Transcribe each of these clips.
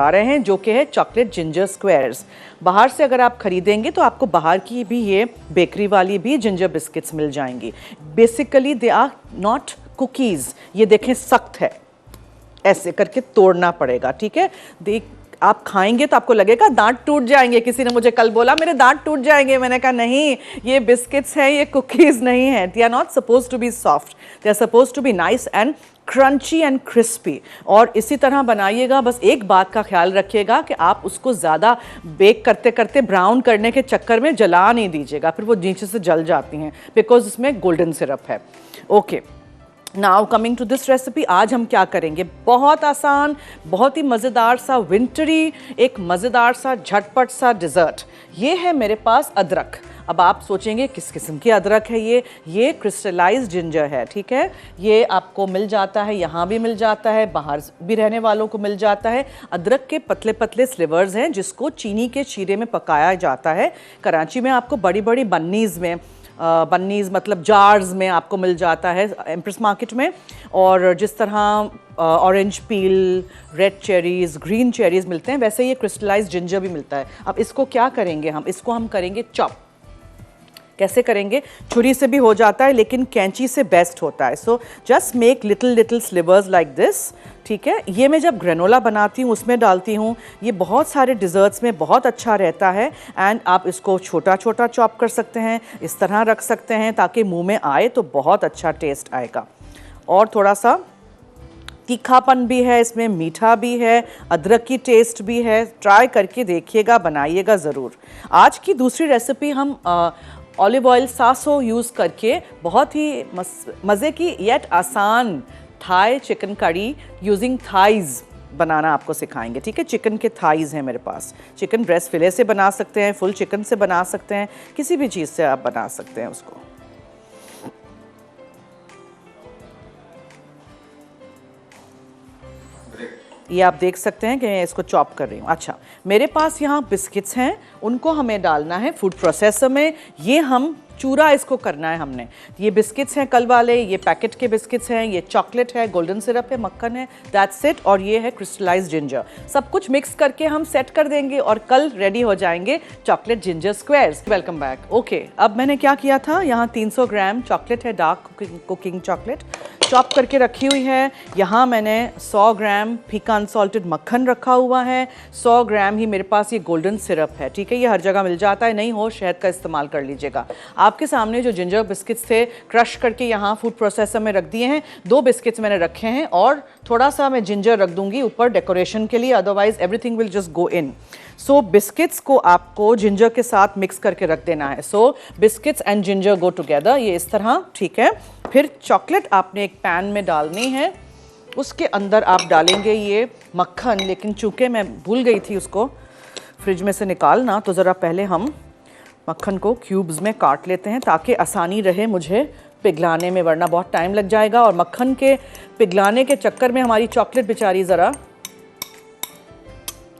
आ रहे हैं जो कि है चॉकलेट जिंजर स्क्वायर्स। बाहर से अगर आप खरीदेंगे तो आपको बाहर की भी ये बेकरी वाली भी जिंजर बिस्किट्स मिल जाएंगी। Basically they are not cookies. ये देखें सख्त है, ऐसे करके तोड़ना पड़ेगा, ठीक है। देख आप खाएंगे तो आपको लगेगा दांत टूट जाएंगे। किसी ने मुझे कल बोला मेरे दांत टूट जाएंगे, मैंने कहा नहीं, ये बिस्किट्स हैं, ये कुकीज़ नहीं है। They are not suppose to be soft, they are suppose to be nice and crunchy and crispy. और इसी तरह बनाइएगा। बस एक बात का ख्याल रखिएगा कि आप उसको ज़्यादा बेक करते करते ब्राउन करने के चक्कर में जला नहीं दीजिएगा, फिर वो नीचे से जल जाती हैं, बिकॉज इसमें गोल्डन सिरप है। Okay, now coming to this recipe. आज हम क्या करेंगे, बहुत आसान, बहुत ही मज़ेदार सा विंटरी, एक मज़ेदार सा झटपट सा डिज़र्ट। ये है मेरे पास अदरक। अब आप सोचेंगे किस किस्म की अदरक है ये क्रिस्टलाइज्ड जिंजर है, ठीक है। ये आपको मिल जाता है, यहाँ भी मिल जाता है, बाहर भी रहने वालों को मिल जाता है। अदरक के पतले पतले स्लिवर्स हैं जिसको चीनी के शीरे में पकाया जाता है। कराची में आपको बड़ी बड़ी बन्नीज़ मतलब जार्स में आपको मिल जाता है, एम्प्रेस मार्केट में। और जिस तरह orange peel, red cherries, green cherries मिलते हैं, वैसे ये क्रिस्टलाइज्ड जिंजर भी मिलता है। अब इसको क्या करेंगे इसको हम करेंगे चॉप। कैसे करेंगे, छुरी से भी हो जाता है लेकिन कैंची से बेस्ट होता है। So just make little slivers like this, ठीक है। ये मैं जब ग्रेनोला बनाती हूँ उसमें डालती हूँ। ये बहुत सारे डिज़र्ट्स में बहुत अच्छा रहता है। एंड आप इसको छोटा छोटा चॉप कर सकते हैं, इस तरह रख सकते हैं ताकि मुंह में आए तो बहुत अच्छा टेस्ट आएगा। और थोड़ा सा तीखापन भी है इसमें, मीठा भी है, अदरक की टेस्ट भी है। ट्राई करके देखिएगा, बनाइएगा ज़रूर। आज की दूसरी रेसिपी हम ऑलिव ऑयल सासो यूज़ करके बहुत ही मज़े की येट आसान Thai chicken curry using thighs बनाना आपको सिखाएंगे, ठीक है। चिकन के थाइज़ हैं मेरे पास। चिकन ब्रेस्ट फिले से बना सकते हैं, फुल चिकन से बना सकते हैं, किसी भी चीज़ से आप बना सकते हैं उसको। ये आप देख सकते हैं कि मैं इसको चॉप कर रही हूँ। अच्छा, मेरे पास यहाँ बिस्किट्स हैं, उनको हमें डालना है फूड प्रोसेसर में। ये हम चूरा इसको करना है हमने। ये बिस्किट्स हैं कल वाले, ये पैकेट के बिस्किट्स हैं, ये चॉकलेट है, गोल्डन सिरप है, मक्खन है, दैट्स इट। और ये है क्रिस्टलाइज्ड जिंजर। सब कुछ मिक्स करके हम सेट कर देंगे और कल रेडी हो जाएंगे chocolate ginger squares. Welcome back. Okay, अब मैंने क्या किया था, यहाँ 300 ग्राम चॉकलेट है, डार्क कुकिंग चॉकलेट चॉप करके रखी हुई है। यहाँ मैंने 100 ग्राम फीका अनसॉल्टेड मक्खन रखा हुआ है। 100 ग्राम ही मेरे पास ये गोल्डन सिरप है, ठीक है। ये हर जगह मिल जाता है, नहीं हो शहद का इस्तेमाल कर लीजिएगा। आपके सामने जो जिंजर बिस्किट्स थे क्रश करके यहाँ फूड प्रोसेसर में रख दिए हैं। 2 बिस्किट्स मैंने रखे हैं और थोड़ा सा मैं जिंजर रख दूंगी ऊपर डेकोरेशन के लिए, otherwise everything will just go in. So biscuits को आपको जिंजर के साथ मिक्स करके रख देना है। So biscuits and ginger go together, ये इस तरह, ठीक है। फिर चॉकलेट आपने एक पैन में डालनी है, उसके अंदर आप डालेंगे ये मक्खन। लेकिन चूंकि मैं भूल गई थी उसको फ्रिज में से निकालना, तो ज़रा पहले हम मक्खन को क्यूब्स में काट लेते हैं ताकि आसानी रहे मुझे पिघलाने में, वरना बहुत टाइम लग जाएगा। और मक्खन के पिघलाने के चक्कर में हमारी चॉकलेट बेचारी ज़रा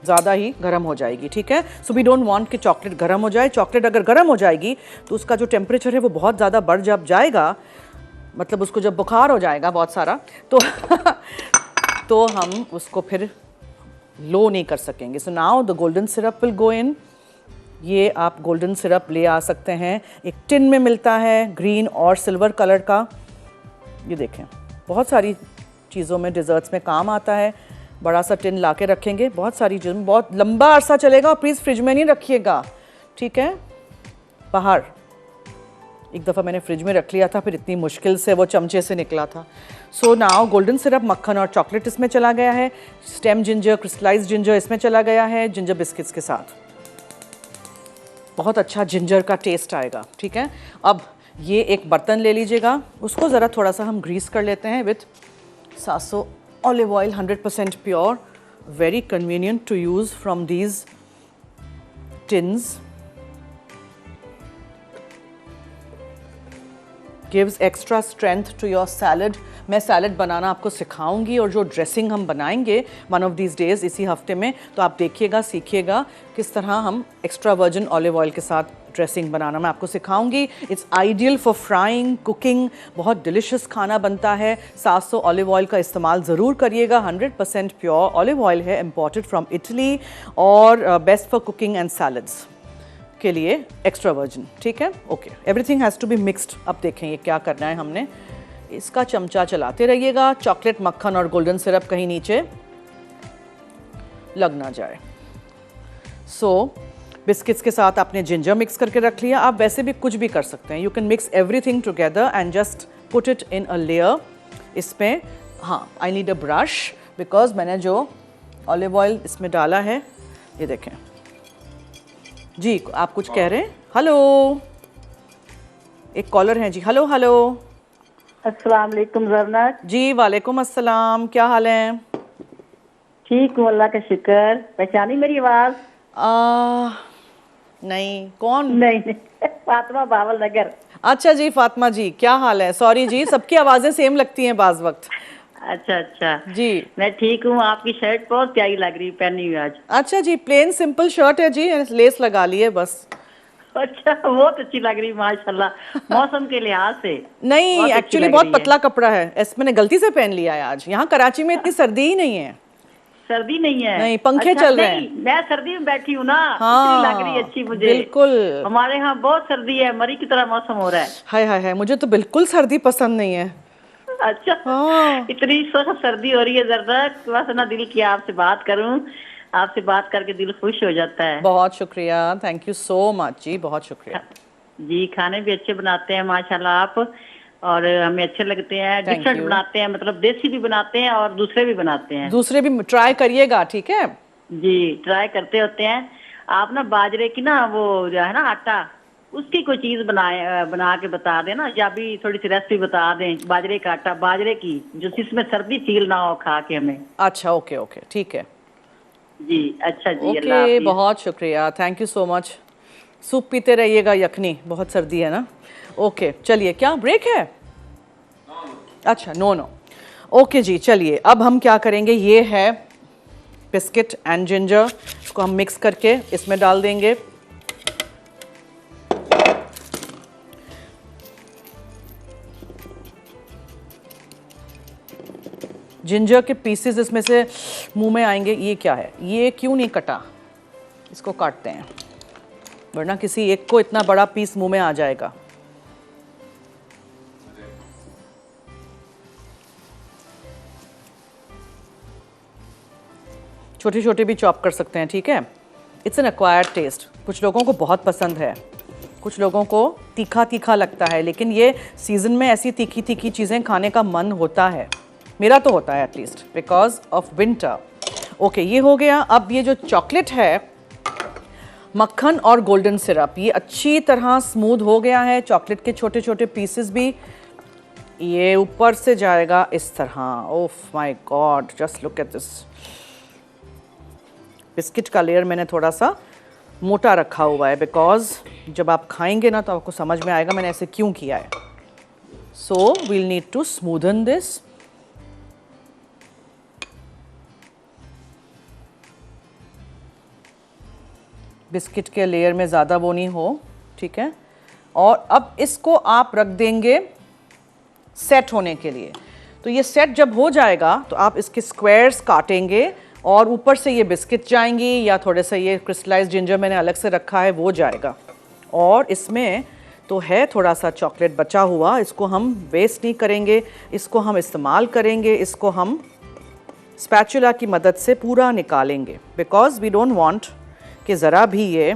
ज़्यादा ही गर्म हो जाएगी, ठीक है। सो वी डोंट वांट कि चॉकलेट गर्म हो जाए। चॉकलेट अगर गर्म हो जाएगी तो उसका जो टेम्परेचर है वो बहुत ज़्यादा बढ़ जब जाएगा, मतलब उसको जब बुखार हो जाएगा बहुत सारा, तो हम उसको फिर लो नहीं कर सकेंगे। So now the golden syrup will go in. ये आप गोल्डन सिरप ले आ सकते हैं, एक टिन में मिलता है, ग्रीन और सिल्वर कलर का। ये देखें, बहुत सारी चीज़ों में, डिज़र्ट्स में काम आता है। बड़ा सा टिन ला के रखेंगे, बहुत सारी चीज़ों में बहुत लंबा अरसा चलेगा। और प्लीज़ फ्रिज में नहीं रखिएगा, ठीक है, बाहर। एक दफ़ा मैंने फ्रिज में रख लिया था, फिर इतनी मुश्किल से वो चमचे से निकला था। सो नाउ गोल्डन सिरप, मक्खन और चॉकलेट इसमें चला गया है। स्टेम जिंजर, क्रिस्टलाइज्ड जिंजर इसमें चला गया है, जिंजर बिस्किट्स के साथ। बहुत अच्छा जिंजर का टेस्ट आएगा, ठीक है। अब ये एक बर्तन ले लीजिएगा, उसको ज़रा थोड़ा सा हम ग्रीस कर लेते हैं with सासो olive oil, 100% pure, very convenient to use from these tins. Gives extra strength to your salad. मैं सैलड बनाना आपको सिखाऊंगी और जो ड्रेसिंग हम बनाएंगे वन ऑफ दीज डेज इसी हफ्ते में, तो आप देखिएगा, सीखिएगा किस तरह हम एक्स्ट्रा वर्जिन ऑलिव ऑयल के साथ ड्रेसिंग बनाना मैं आपको सिखाऊंगी। It's ideal for frying, cooking, बहुत डिलिशियस खाना बनता है। 700 ऑलिव ऑयल का इस्तेमाल ज़रूर करिएगा। 100% प्योर ऑलिव ऑयल है, इम्पोर्टेड फ्रॉम इटली, और best for cooking and salads के लिए एक्स्ट्रा वर्जिन। ठीक है, okay. Everything has to be mixed. अब देखें ये क्या करना है हमने। इसका चमचा चलाते रहिएगा, चॉकलेट, मक्खन और गोल्डन सिरप कहीं नीचे लग ना जाए। बिस्किट्स के साथ आपने जिंजर मिक्स करके रख लिया। आप वैसे भी कुछ भी कर सकते हैं। You can mix everything together and just put it in a layer. इसमें हाँ, I need a brush because मैंने जो ऑलिव ऑयल इसमें डाला है, ये देखें जी। आप कुछ कह रहे हैं? हेलो, एक कॉलर हैं जी। Hello hello. अस्सलाम वालेकुम ज़रना जी। वालेकुम अस्सलाम, क्या हाल है? ठीक हूँ, अल्लाह का शुक्र। पहचानी मेरी आवाज़? नहीं, कौन? नहीं फातिमा बावल नगर। अच्छा जी, फातिमा जी, क्या हाल है? सॉरी जी, सबकी आवाज़ें सेम लगती हैं बाज़ वक्त। अच्छा अच्छा जी, मैं ठीक हूँ। आपकी शर्ट बहुत प्यारी लग रही है पहनी हुई आज। अच्छा जी, प्लेन सिंपल शर्ट है जी, लेस लगा ली है बस। अच्छा, बहुत अच्छी लग रही है माशाल्लाह, मौसम के लिहाज से। नहीं, एक्चुअली बहुत पतला कपड़ा है, मैंने गलती से पहन लिया है आज। यहाँ कराची में इतनी सर्दी ही नहीं है। सर्दी नहीं है? नहीं, पंखे चल रहे हैं। मैं सर्दी में बैठी हूँ ना, हाँ, इसलिए लग रही है अच्छी मुझे। बिल्कुल। हमारे यहाँ बहुत सर्दी है, मरी की तरह मौसम हो रहा है। हाय हाय हाय, मुझे तो बिल्कुल सर्दी पसंद नहीं है। अच्छा, हाँ। इतनी सख्त सर्दी हो रही है जरा, बस ना दिल किया आपसे बात करूं। आपसे बात करके दिल खुश हो जाता है। बहुत शुक्रिया, थैंक यू सो मच जी, बहुत शुक्रिया जी। खाने भी अच्छे बनाते हैं माशाल्लाह आप, और हमें अच्छे लगते हैं। Thank different you. बनाते हैं, मतलब देसी भी बनाते हैं और दूसरे भी बनाते हैं। दूसरे भी ट्राई करिएगा, ठीक है जी, ट्राई करते होते हैं। आप ना बाजरे की ना वो जो है ना आटा, उसकी कोई चीज बना के बता दें ना, या भी थोड़ी सी रेसिपी बता दें बाजरे का आटा, बाजरे की, जो जिसमें सर्दी फील ना हो खा के हमें। अच्छा, ओके ओके, ठीक है जी। अच्छा जी, अल्लाह ओके, हाफिज़। बहुत शुक्रिया, thank you so much. Soup पीते रहिएगा, यखनी, बहुत सर्दी है ना। ओके, चलिए, क्या ब्रेक है? अच्छा, नो नो, ओके जी। चलिए, अब हम क्या करेंगे, ये है बिस्किट एंड जिंजर, इसको हम मिक्स करके इसमें डाल देंगे। जिंजर के पीसेस इसमें से मुंह में आएंगे। ये क्या है? ये क्यों नहीं कटा? इसको काटते हैं, वरना किसी एक को इतना बड़ा पीस मुंह में आ जाएगा। छोटे छोटे भी चॉप कर सकते हैं, ठीक है। It's an acquired taste. कुछ लोगों को बहुत पसंद है, कुछ लोगों को तीखा तीखा लगता है, लेकिन ये सीजन में ऐसी तीखी तीखी चीज़ें खाने का मन होता है। मेरा तो होता है at least, because of winter. Okay, ये हो गया। अब ये जो चॉकलेट है, मक्खन और गोल्डन सिरप, ये अच्छी तरह स्मूथ हो गया है। चॉकलेट के छोटे छोटे पीसेस भी ये ऊपर से जाएगा इस तरह। Oh my God, just look at this. Biscuit का लेयर मैंने थोड़ा सा मोटा रखा हुआ है, बिकॉज जब आप खाएंगे ना तो आपको समझ में आएगा मैंने ऐसे क्यों किया है। So we'll need to smoothen this. Biscuit के लेयर में ज़्यादा वो नहीं हो, ठीक है। और अब इसको आप रख देंगे सेट होने के लिए। तो ये सेट जब हो जाएगा तो आप इसके स्क्वायर्स काटेंगे और ऊपर से ये बिस्किट जाएंगी, या थोड़े से ये क्रिस्टलाइज जिंजर मैंने अलग से रखा है वो जाएगा। और इसमें तो है थोड़ा सा चॉकलेट बचा हुआ, इसको हम वेस्ट नहीं करेंगे, इसको हम इस्तेमाल करेंगे। इसको हम स्पैचुला की मदद से पूरा निकालेंगे, बिकॉज वी डोंट वांट कि ज़रा भी ये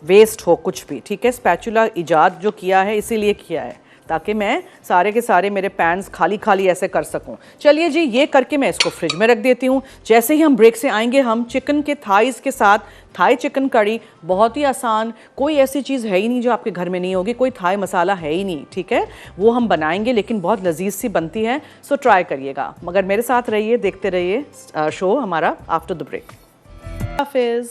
वेस्ट हो कुछ भी, ठीक है। स्पैचुला इजाद जो किया है इसीलिए किया है, ताकि मैं सारे के सारे मेरे पैन्स खाली खाली ऐसे कर सकूं। चलिए जी, ये करके मैं इसको फ्रिज में रख देती हूँ। जैसे ही हम ब्रेक से आएंगे, हम चिकन के थाइस के साथ थाई चिकन कड़ी, बहुत ही आसान, कोई ऐसी चीज़ है ही नहीं जो आपके घर में नहीं होगी, कोई थाई मसाला है ही नहीं, ठीक है। वो हम बनाएंगे, लेकिन बहुत लजीज सी बनती है। सो ट्राई करिएगा, मगर मेरे साथ रहिए, देखते रहिए शो हमारा आफ्टर द ब्रेक। हाफिज़।